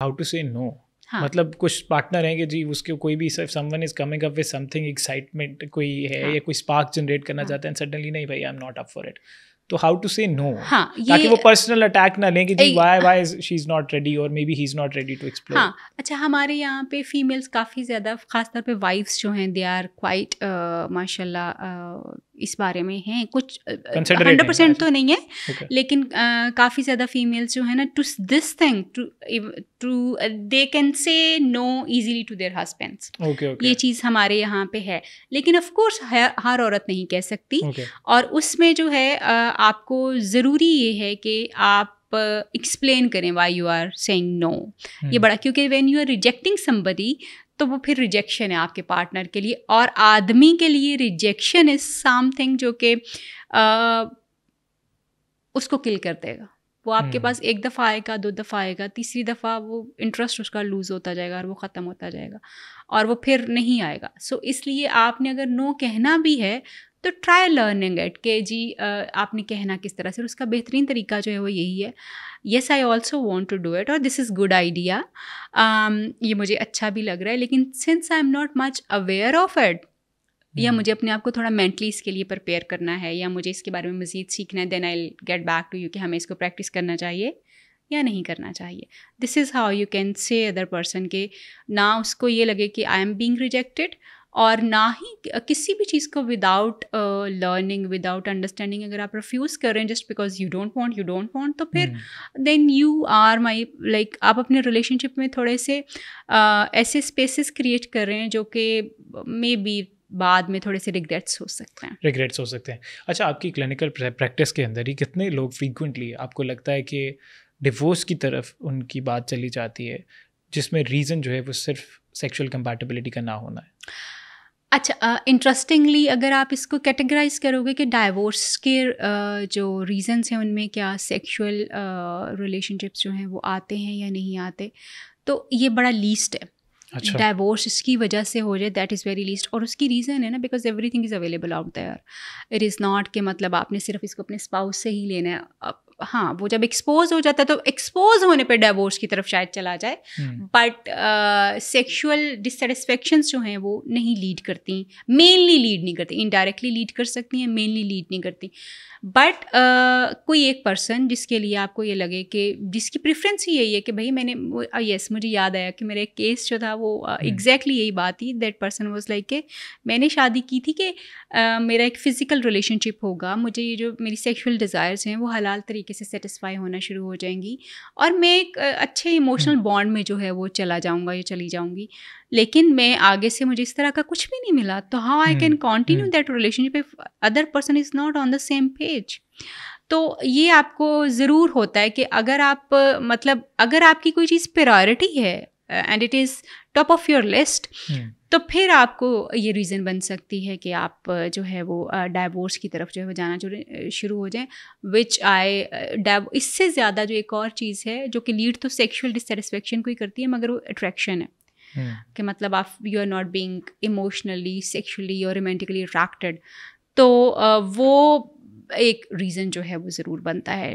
How to say نو. ہاں مطلب کچھ پارٹنر ہیں کہ جی اس کے کوئی بھی some one is coming up with some thing excitement کوئی ہے یا کوئی اسپارک جنریٹ کرنا چاہتے ہیں سڈنلی نہیں بھائی I am not up for it. تو ہاؤ ٹو سے نو تاکہ وہ پرسنل اٹیک نہ لیں کہ جی why she is not ready اور maybe he is not ready to explore. ہاں اچھا ہمارے یہاں پہ فیمیلس کافی زیادہ خاص طور پہ وائفس جو ہیں دے آر کوائٹ ماشاء اللہ اس بارے میں ہیں, کچھ 100% تو نہیں ہے لیکن کافی زیادہ فیمیلس جو ہیں نا to this thing to they can say no easily to their husbands. یہ چیز ہمارے یہاں پہ ہے, لیکن آف کورس ہر عورت نہیں کہہ سکتی, اور اس میں جو ہے آپ کو ضروری یہ ہے کہ آپ ایکسپلین کریں why you are saying no. یہ بڑا, کیونکہ when you are rejecting somebody تو وہ پھر ریجیکشن ہے آپ کے پارٹنر کے لیے, اور آدمی کے لیے ریجیکشن از سم تھنگ جو کہ اس کو کل کر دے گا. وہ آپ کے پاس ایک دفعہ آئے گا, 2 دفعہ آئے گا, تیسری دفعہ وہ انٹرسٹ اس کا لوز ہوتا جائے گا اور وہ ختم ہوتا جائے گا اور وہ پھر نہیں آئے گا. سو اس لیے آپ نے اگر نو کہنا بھی ہے تو ٹرائی لرننگ اٹ کہ جی آپ نے کہنا کس طرح سے. اس کا بہترین طریقہ جو ہے وہ یہی ہے, yes I also want to do it اور دس از گڈ آئیڈیا, یہ مجھے اچھا بھی لگ رہا ہے, لیکن since I am not much aware of it, یا مجھے اپنے آپ کو تھوڑا مینٹلی اس کے لیے پریپیئر کرنا ہے, یا مجھے اس کے بارے میں مزید سیکھنا ہے, then I get back to you کہ ہمیں اس کو پریکٹس کرنا چاہیے یا نہیں کرنا چاہیے. This is how you can say other person کہ نہ اس کو یہ لگے کہ آئی ایم بینگ ریجیکٹیڈ, اور نہ ہی کسی بھی چیز کو وداؤٹ لرننگ وداؤٹ انڈرسٹینڈنگ اگر آپ ریفیوز کر رہے ہیں just because you don't want تو پھر then you are my like آپ اپنے ریلیشن شپ میں تھوڑے سے ایسے اسپیسز کریٹ کر رہے ہیں جو کہ مے بی بعد میں تھوڑے سے ریگریٹس ہو سکتے ہیں. اچھا آپ کی کلینکل پریکٹس کے اندر ہی کتنے لوگ فریکوینٹلی آپ کو لگتا ہے کہ ڈیورس کی طرف ان کی بات چلی جاتی ہے جس میں ریزن جو ہے وہ صرف سیکشول کمپیٹیبلٹی کا نہ ہونا ہے؟ اچھا انٹرسٹنگلی اگر آپ اس کو کیٹیگرائز کرو گے کہ ڈائیورس کے جو ریزنس ہیں ان میں کیا سیکشول ریلیشن شپس جو ہیں وہ آتے ہیں یا نہیں آتے, تو یہ بڑا لیسٹ ہے. ڈائیورس اس کی وجہ سے ہو جائے دیٹ از ویری لیسٹ, اور اس کی ریزن ہے نا because every thing is available out there. It is not کہ مطلب آپ نے صرف اس کو اپنے اسپاؤس سے ہی لینا ہے. ہاں وہ جب ایکسپوز ہو جاتا ہے تو ایکسپوز ہونے پہ ڈائیورس کی طرف شاید چلا جائے, بٹ سیکشول ڈسسیٹسفیکشنس جو ہیں وہ نہیں لیڈ کرتی, مینلی لیڈ نہیں کرتی, انڈائریکٹلی لیڈ کر سکتی ہیں, مینلی لیڈ نہیں کرتی. بٹ کوئی ایک پرسن جس کے لیے آپ کو یہ لگے کہ جس کی پریفرنس ہی یہی ہے کہ بھائی میں نے یس مجھے یاد آیا کہ میرا ایک کیس جو تھا وہ ایگزیکٹلی یہی بات تھی. دیٹ پرسن واز لائک کہ میں نے شادی کی تھی کہ میرا ایک فزیکل ریلیشن شپ ہوگا, مجھے یہ جو میری سیکشول ڈیزائرز ہیں وہ حلال طریقے سے سیٹسفائی ہونا شروع ہو جائیں گی, اور میں ایک اچھے ایموشنل بانڈ میں جو ہے وہ چلا جاؤں گا یا چلی جاؤں گی, لیکن میں آگے سے مجھے اس طرح کا کچھ بھی نہیں ملا, تو how I can continue that relation ship if other person is not on the same page. تو یہ آپ کو ضرور ہوتا ہے کہ اگر آپ مطلب اگر آپ کی کوئی چیز پرائرٹی ہے and it is top of your list, تو پھر آپ کو یہ ریزن بن سکتی ہے کہ آپ جو ہے وہ ڈائیورس کی طرف جو ہے وہ جانا شروع ہو جائیں. وچ اس سے زیادہ جو ایک اور چیز ہے جو کہ لیڈ تو سیکشول ڈسسیٹسفیکشن کو ہی کرتی ہے, مگر وہ اٹریکشن ہے کہ مطلب آپ you are not being emotionally sexually اور رومانٹکلی اٹریکٹیڈ, تو وہ ایک ریزن جو ہے وہ ضرور بنتا ہے.